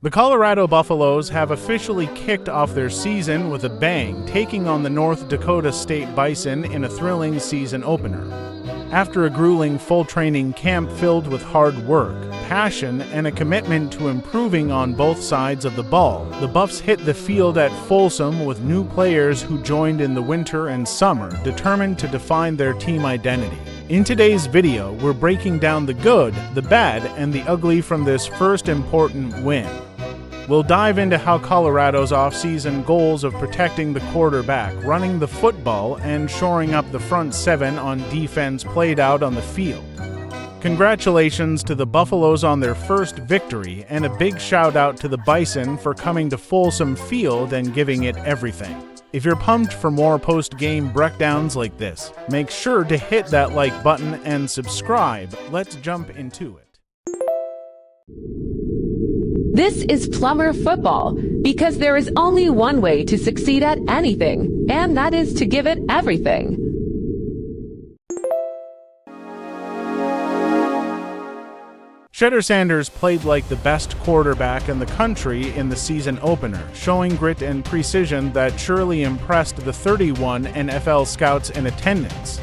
The Colorado Buffaloes have officially kicked off their season with a bang, taking on the North Dakota State Bison in a thrilling season opener. After a grueling full training camp filled with hard work, passion, and a commitment to improving on both sides of the ball, the Buffs hit the field at Folsom with new players who joined in the winter and summer, determined to define their team identity. In today's video, we're breaking down the good, the bad, and the ugly from this first important win. We'll dive into how Colorado's offseason goals of protecting the quarterback, running the football, and shoring up the front seven on defense played out on the field. Congratulations to the Buffaloes on their first victory, and a big shout out to the Bison for coming to Folsom Field and giving it everything. If you're pumped for more post-game breakdowns like this, make sure to hit that like button and subscribe. Let's jump into it. This is Plummer Football, because there is only one way to succeed at anything, and that is to give it everything. Shedeur Sanders played like the best quarterback in the country in the season opener, showing grit and precision that surely impressed the 31 NFL scouts in attendance.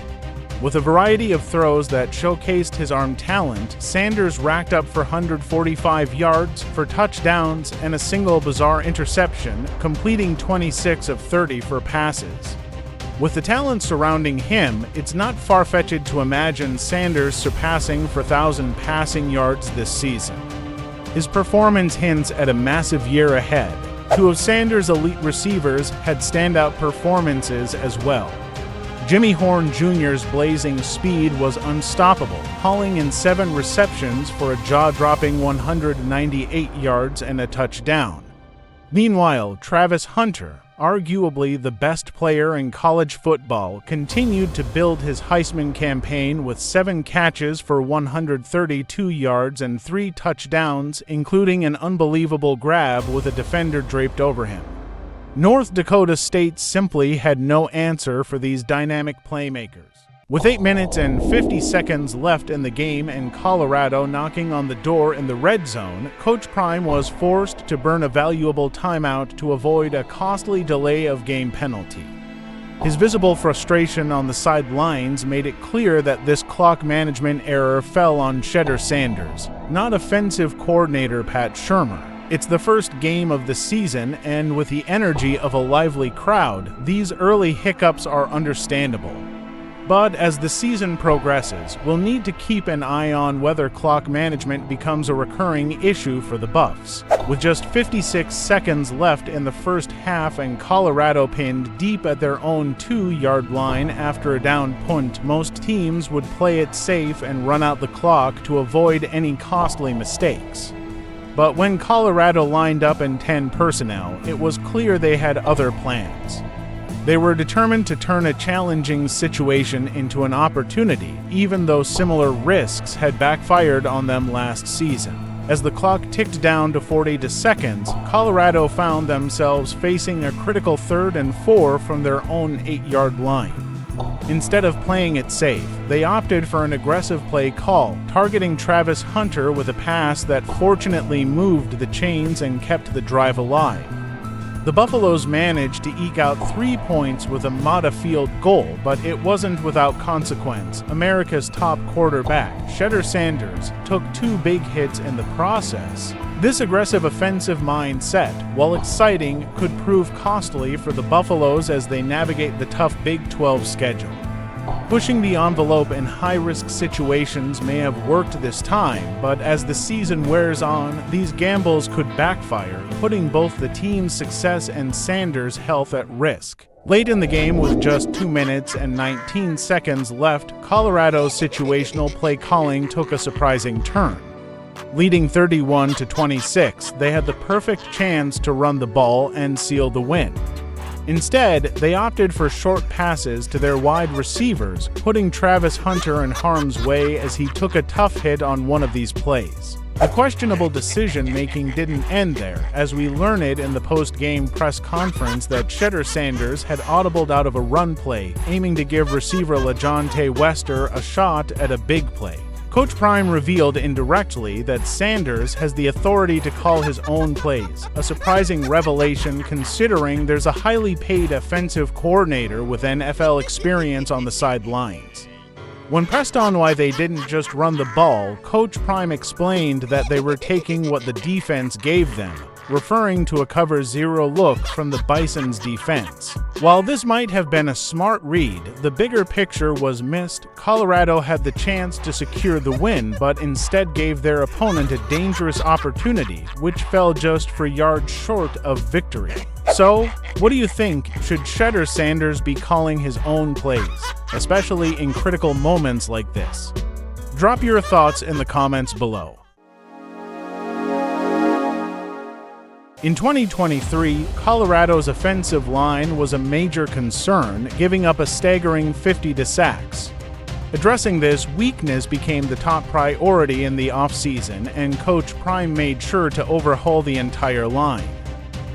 With a variety of throws that showcased his arm talent, Sanders racked up for 145 yards, for touchdowns, and a single bizarre interception, completing 26 of 30 for passes. With the talent surrounding him, it's not far-fetched to imagine Sanders surpassing 4,000 passing yards this season. His performance hints at a massive year ahead. Two of Sanders' elite receivers had standout performances as well. Jimmy Horn Jr.'s blazing speed was unstoppable, hauling in 7 receptions for a jaw-dropping 198 yards and a touchdown. Meanwhile, Travis Hunter, arguably the best player in college football, continued to build his Heisman campaign with 7 catches for 132 yards and 3 touchdowns, including an unbelievable grab with a defender draped over him. North Dakota State simply had no answer for these dynamic playmakers. With 8 minutes and 50 seconds left in the game and Colorado knocking on the door in the red zone, Coach Prime was forced to burn a valuable timeout to avoid a costly delay of game penalty. His visible frustration on the sidelines made it clear that this clock management error fell on Shedeur Sanders, not offensive coordinator Pat Shurmur. It's the first game of the season, and with the energy of a lively crowd, these early hiccups are understandable. But as the season progresses, we'll need to keep an eye on whether clock management becomes a recurring issue for the Buffs. With just 56 seconds left in the first half and Colorado pinned deep at their own 2-yard line after a down punt, most teams would play it safe and run out the clock to avoid any costly mistakes. But when Colorado lined up in 10 personnel, it was clear they had other plans. They were determined to turn a challenging situation into an opportunity, even though similar risks had backfired on them last season. As the clock ticked down to 42 seconds, Colorado found themselves facing a critical 3rd and 4 from their own 8-yard line. Instead of playing it safe, they opted for an aggressive play call, targeting Travis Hunter with a pass that fortunately moved the chains and kept the drive alive. The Buffaloes managed to eke out 3 points with a Mata field goal, but it wasn't without consequence. America's top quarterback, Shedeur Sanders, took 2 big hits in the process. This aggressive offensive mindset, while exciting, could prove costly for the Buffaloes as they navigate the tough Big 12 schedule. Pushing the envelope in high-risk situations may have worked this time, but as the season wears on, these gambles could backfire, putting both the team's success and Sanders' health at risk. Late in the game, with just 2 minutes and 19 seconds left, Colorado's situational play calling took a surprising turn. Leading 31-26, they had the perfect chance to run the ball and seal the win. Instead, they opted for short passes to their wide receivers, putting Travis Hunter in harm's way as he took a tough hit on one of these plays. The questionable decision-making didn't end there, as we learned in the post-game press conference that Shedeur Sanders had audibled out of a run play, aiming to give receiver LaJohntay Wester a shot at a big play. Coach Prime revealed indirectly that Sanders has the authority to call his own plays, a surprising revelation considering there's a highly paid offensive coordinator with NFL experience on the sidelines. When pressed on why they didn't just run the ball, Coach Prime explained that they were taking what the defense gave them, referring to a cover zero look from the Bison's defense. While this might have been a smart read, the bigger picture was missed. Colorado had the chance to secure the win, but instead gave their opponent a dangerous opportunity, which fell just 4 yards short of victory. So, what do you think? Should Shedeur Sanders be calling his own plays, especially in critical moments like this? Drop your thoughts in the comments below. In 2023, Colorado's offensive line was a major concern, giving up a staggering 50 sacks. Addressing this weakness became the top priority in the offseason, and Coach Prime made sure to overhaul the entire line.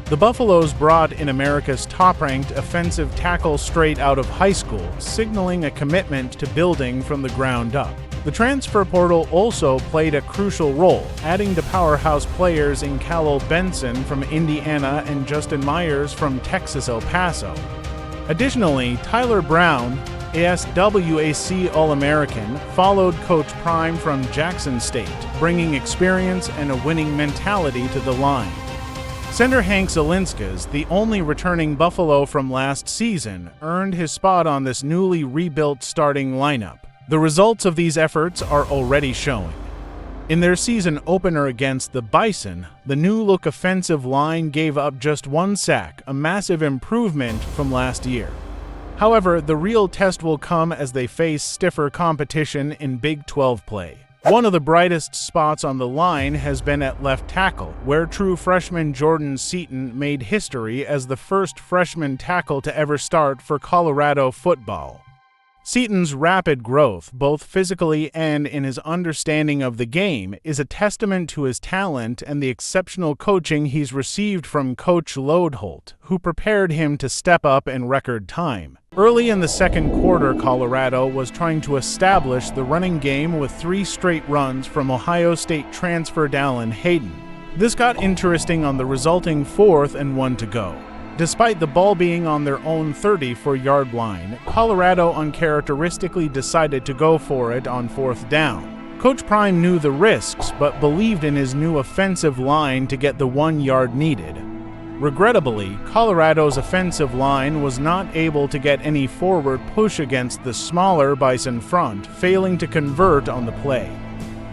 The Buffaloes brought in America's top-ranked offensive tackle straight out of high school, signaling a commitment to building from the ground up. The transfer portal also played a crucial role, adding to powerhouse players in Khalil Benson from Indiana and Justin Myers from Texas El Paso. Additionally, Tyler Brown, ASWAC All-American, followed Coach Prime from Jackson State, bringing experience and a winning mentality to the line. Center Hank Zilinskas, the only returning Buffalo from last season, earned his spot on this newly rebuilt starting lineup. The results of these efforts are already showing. In their season opener against the Bison, the new-look offensive line gave up just 1 sack, a massive improvement from last year. However, the real test will come as they face stiffer competition in Big 12 play. One of the brightest spots on the line has been at left tackle, where true freshman Jordan Seaton made history as the first freshman tackle to ever start for Colorado football. Seaton's rapid growth, both physically and in his understanding of the game, is a testament to his talent and the exceptional coaching he's received from Coach Loadholt, who prepared him to step up in record time. Early in the second quarter, Colorado was trying to establish the running game with 3 straight runs from Ohio State transfer Dallin Hayden. This got interesting on the resulting 4th and 1 to go. Despite the ball being on their own 34-yard line, Colorado uncharacteristically decided to go for it on 4th down. Coach Prime knew the risks, but believed in his new offensive line to get the 1 yard needed. Regrettably, Colorado's offensive line was not able to get any forward push against the smaller Bison front, failing to convert on the play.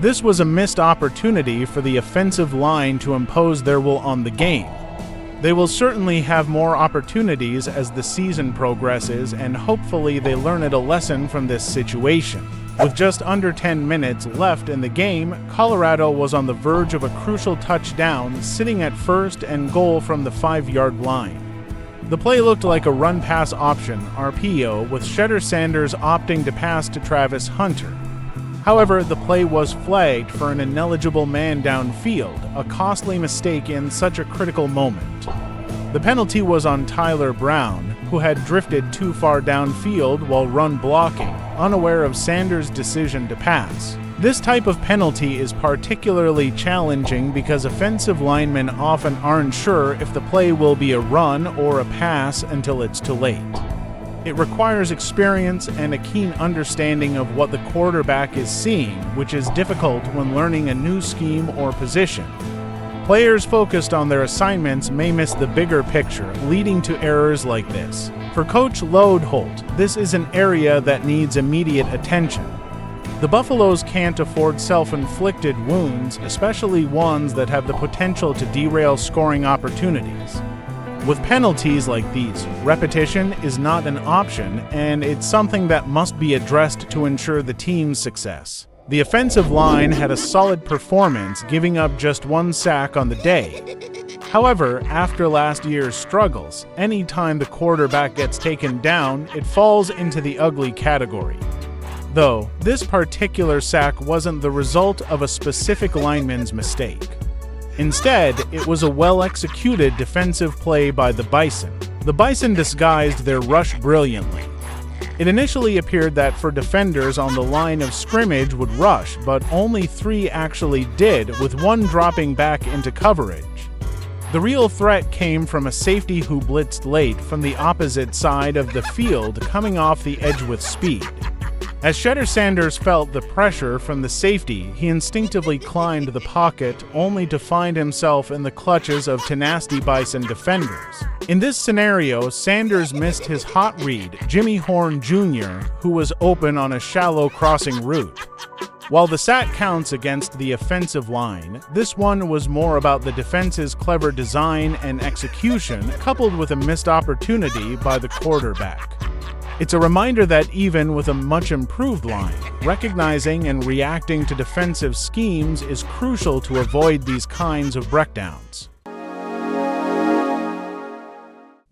This was a missed opportunity for the offensive line to impose their will on the game. They will certainly have more opportunities as the season progresses, and hopefully they learn a lesson from this situation. With just under 10 minutes left in the game, Colorado was on the verge of a crucial touchdown, sitting at 1st and goal from the 5-yard line. The play looked like a run-pass option, RPO, with Shedeur Sanders opting to pass to Travis Hunter. However, the play was flagged for an ineligible man downfield, a costly mistake in such a critical moment. The penalty was on Tyler Brown, who had drifted too far downfield while run blocking, unaware of Sanders' decision to pass. This type of penalty is particularly challenging because offensive linemen often aren't sure if the play will be a run or a pass until it's too late. It requires experience and a keen understanding of what the quarterback is seeing, which is difficult when learning a new scheme or position. Players focused on their assignments may miss the bigger picture, leading to errors like this. For Coach Loadholt, this is an area that needs immediate attention. The Buffaloes can't afford self-inflicted wounds, especially ones that have the potential to derail scoring opportunities. With penalties like these, repetition is not an option, and it's something that must be addressed to ensure the team's success. The offensive line had a solid performance, giving up just 1 sack on the day. However, after last year's struggles, any time the quarterback gets taken down, it falls into the ugly category. Though, this particular sack wasn't the result of a specific lineman's mistake. Instead, it was a well-executed defensive play by the Bison. The Bison disguised their rush brilliantly. It initially appeared that for defenders on the line of scrimmage would rush, but only 3 actually did, with 1 dropping back into coverage. The real threat came from a safety who blitzed late from the opposite side of the field, coming off the edge with speed. As Shedeur Sanders felt the pressure from the safety, he instinctively climbed the pocket, only to find himself in the clutches of tenacity Bison defenders. In this scenario, Sanders missed his hot read, Jimmy Horn Jr., who was open on a shallow crossing route. While the sack counts against the offensive line, this one was more about the defense's clever design and execution, coupled with a missed opportunity by the quarterback. It's a reminder that even with a much improved line, recognizing and reacting to defensive schemes is crucial to avoid these kinds of breakdowns.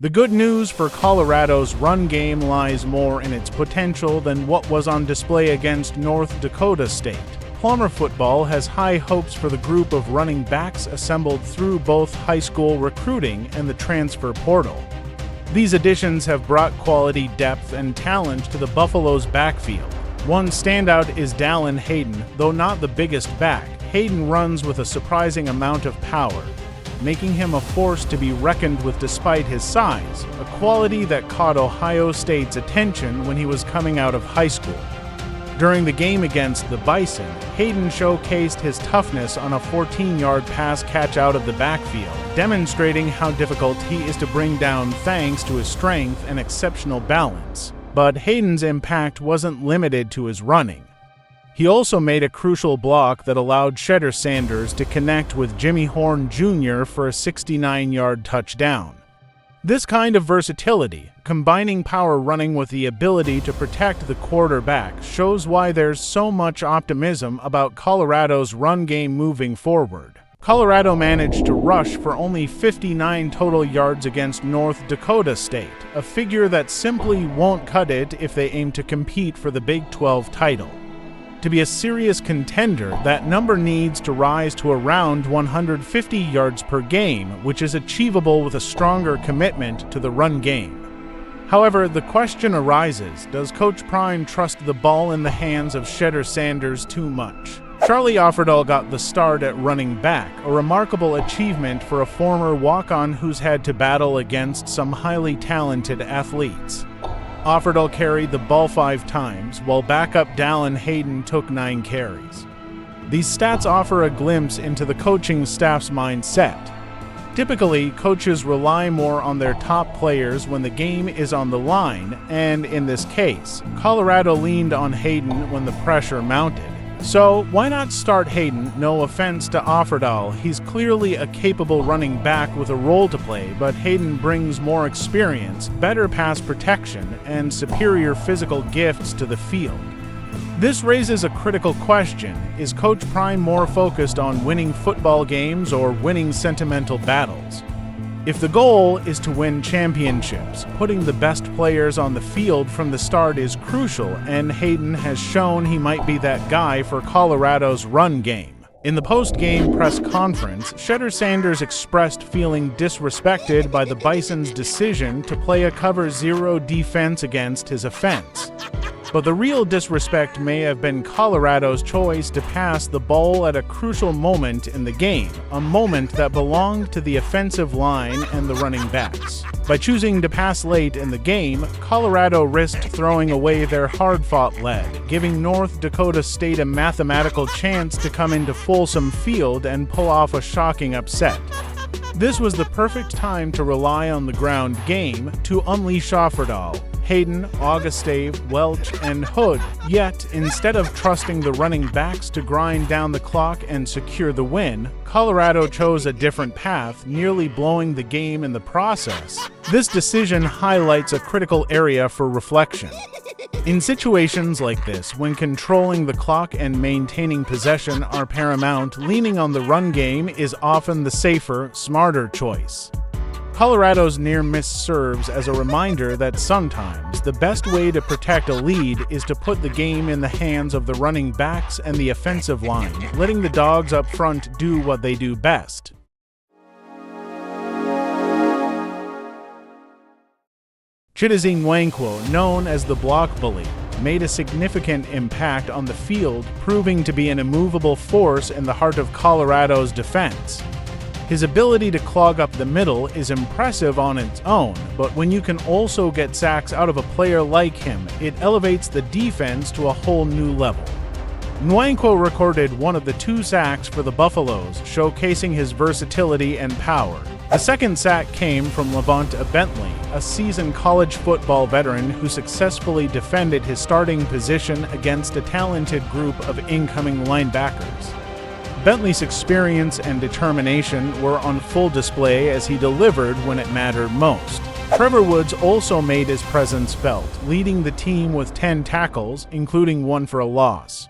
The good news for Colorado's run game lies more in its potential than what was on display against North Dakota State. Plummer football has high hopes for the group of running backs assembled through both high school recruiting and the transfer portal. These additions have brought quality depth and talent to the Buffalo's backfield. One standout is Dallin Hayden. Though not the biggest back, Hayden runs with a surprising amount of power, making him a force to be reckoned with despite his size, a quality that caught Ohio State's attention when he was coming out of high school. During the game against the Bison, Hayden showcased his toughness on a 14-yard pass catch out of the backfield, demonstrating how difficult he is to bring down thanks to his strength and exceptional balance. But Hayden's impact wasn't limited to his running. He also made a crucial block that allowed Shedeur Sanders to connect with Jimmy Horn Jr. for a 69-yard touchdown. This kind of versatility, combining power running with the ability to protect the quarterback, shows why there's so much optimism about Colorado's run game moving forward. Colorado managed to rush for only 59 total yards against North Dakota State, a figure that simply won't cut it if they aim to compete for the Big 12 title. To be a serious contender, that number needs to rise to around 150 yards per game, which is achievable with a stronger commitment to the run game. However, the question arises, does Coach Prime trust the ball in the hands of Shedeur Sanders too much? Charlie Offerdahl got the start at running back, a remarkable achievement for a former walk-on who's had to battle against some highly talented athletes. Offerdahl carried the ball 5 times, while backup Dallin Hayden took 9 carries. These stats offer a glimpse into the coaching staff's mindset. Typically, coaches rely more on their top players when the game is on the line, and in this case, Colorado leaned on Hayden when the pressure mounted. So, why not start Hayden? No offense to Offerdahl, he's clearly a capable running back with a role to play, but Hayden brings more experience, better pass protection, and superior physical gifts to the field. This raises a critical question. Is Coach Prime more focused on winning football games or winning sentimental battles? If the goal is to win championships, putting the best players on the field from the start is crucial, and Hayden has shown he might be that guy for Colorado's run game. In the post-game press conference, Shedeur Sanders expressed feeling disrespected by the Bison's decision to play a cover 0 defense against his offense. But the real disrespect may have been Colorado's choice to pass the ball at a crucial moment in the game, a moment that belonged to the offensive line and the running backs. By choosing to pass late in the game, Colorado risked throwing away their hard-fought lead, giving North Dakota State a mathematical chance to come into Folsom Field and pull off a shocking upset. This was the perfect time to rely on the ground game to unleash Offerdahl, Hayden, Augustave, Welch, and Hood. Yet, instead of trusting the running backs to grind down the clock and secure the win, Colorado chose a different path, nearly blowing the game in the process. This decision highlights a critical area for reflection. In situations like this, when controlling the clock and maintaining possession are paramount, leaning on the run game is often the safer, smarter choice. Colorado's near miss serves as a reminder that sometimes the best way to protect a lead is to put the game in the hands of the running backs and the offensive line, letting the dogs up front do what they do best. Chidozie Nwankwo, known as the block bully, made a significant impact on the field, proving to be an immovable force in the heart of Colorado's defense. His ability to clog up the middle is impressive on its own, but when you can also get sacks out of a player like him, it elevates the defense to a whole new level. Nwankwo recorded one of the 2 sacks for the Buffaloes, showcasing his versatility and power. The second sack came from Levonta Bentley, a seasoned college football veteran who successfully defended his starting position against a talented group of incoming linebackers. Bentley's experience and determination were on full display as he delivered when it mattered most. Trevor Woods also made his presence felt, leading the team with 10 tackles, including 1 for a loss.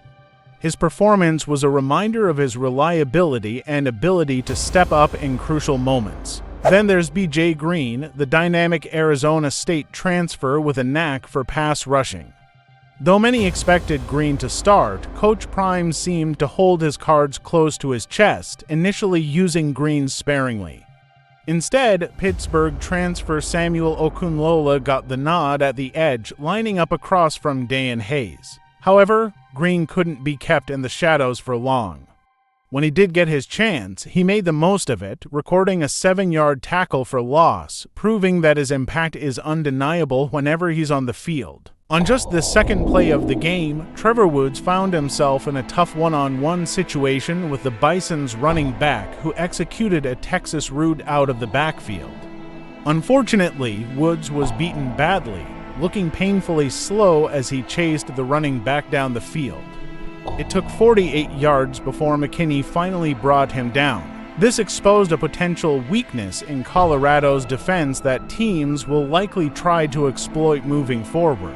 His performance was a reminder of his reliability and ability to step up in crucial moments. Then there's B.J. Green, the dynamic Arizona State transfer with a knack for pass rushing. Though many expected Green to start, Coach Prime seemed to hold his cards close to his chest, initially using Green sparingly. Instead, Pittsburgh transfer Samuel Okunlola got the nod at the edge, lining up across from Dayan Hayes. However, Green couldn't be kept in the shadows for long. When he did get his chance, he made the most of it, recording a 7-yard tackle for loss, proving that his impact is undeniable whenever he's on the field. On just the second play of the game, Trevor Woods found himself in a tough one-on-one situation with the Bison's running back, who executed a Texas route out of the backfield. Unfortunately, Woods was beaten badly, looking painfully slow as he chased the running back down the field. It took 48 yards before McKinney finally brought him down. This exposed a potential weakness in Colorado's defense that teams will likely try to exploit moving forward.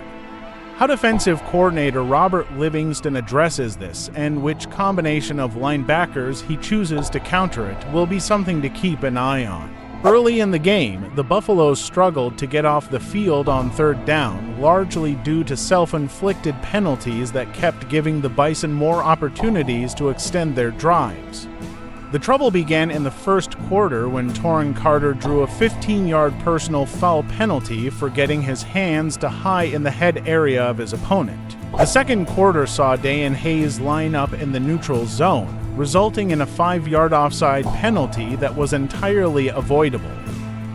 How defensive coordinator Robert Livingston addresses this and which combination of linebackers he chooses to counter it will be something to keep an eye on. Early in the game, the Buffaloes struggled to get off the field on 3rd down, largely due to self-inflicted penalties that kept giving the Bison more opportunities to extend their drives. The trouble began in the first quarter when Torrin Carter drew a 15-yard personal foul penalty for getting his hands too high in the head area of his opponent. The second quarter saw Dayan Hayes line up in the neutral zone, resulting in a 5-yard offside penalty that was entirely avoidable.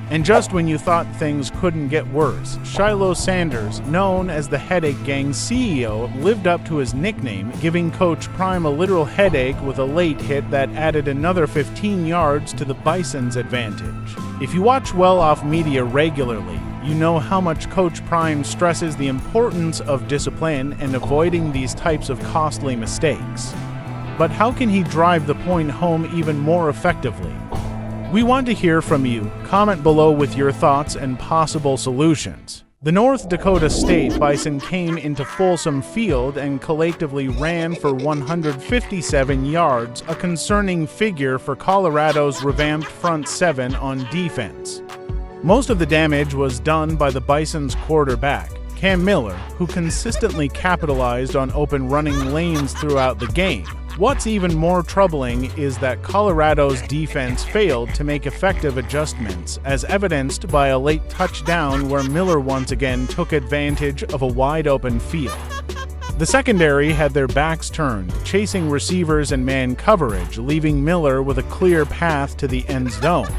And just when you thought things couldn't get worse, Shiloh Sanders, known as the Headache Gang's CEO, lived up to his nickname, giving Coach Prime a literal headache with a late hit that added another 15 yards to the Bison's advantage. If you watch Well Off Media regularly, you know how much Coach Prime stresses the importance of discipline and avoiding these types of costly mistakes. But how can he drive the point home even more effectively? We want to hear from you. Comment below with your thoughts and possible solutions. The North Dakota State Bison came into Folsom Field and collectively ran for 157 yards, a concerning figure for Colorado's revamped front 7 on defense. Most of the damage was done by the Bison's quarterback, Cam Miller, who consistently capitalized on open running lanes throughout the game. What's even more troubling is that Colorado's defense failed to make effective adjustments, as evidenced by a late touchdown where Miller once again took advantage of a wide-open field. The secondary had their backs turned, chasing receivers and man coverage, leaving Miller with a clear path to the end zone.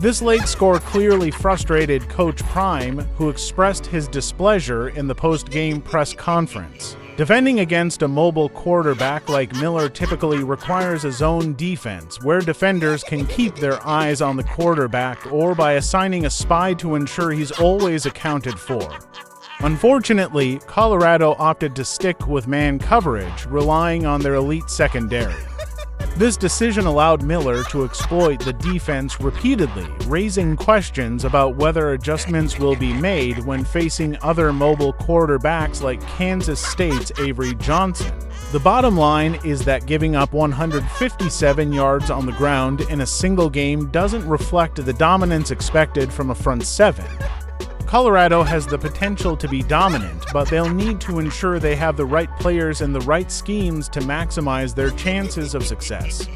This late score clearly frustrated Coach Prime, who expressed his displeasure in the post-game press conference. Defending against a mobile quarterback like Miller typically requires a zone defense, where defenders can keep their eyes on the quarterback or by assigning a spy to ensure he's always accounted for. Unfortunately, Colorado opted to stick with man coverage, relying on their elite secondary. This decision allowed Miller to exploit the defense repeatedly, raising questions about whether adjustments will be made when facing other mobile quarterbacks like Kansas State's Avery Johnson. The bottom line is that giving up 157 yards on the ground in a single game doesn't reflect the dominance expected from a front 7. Colorado has the potential to be dominant, but they'll need to ensure they have the right players and the right schemes to maximize their chances of success.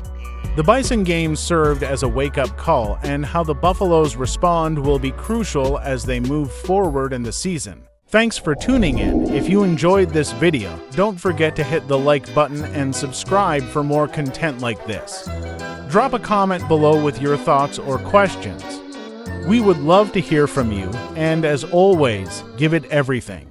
The Bison game served as a wake-up call, and how the Buffaloes respond will be crucial as they move forward in the season. Thanks for tuning in. If you enjoyed this video, don't forget to hit the like button and subscribe for more content like this. Drop a comment below with your thoughts or questions. We would love to hear from you, and as always, give it everything.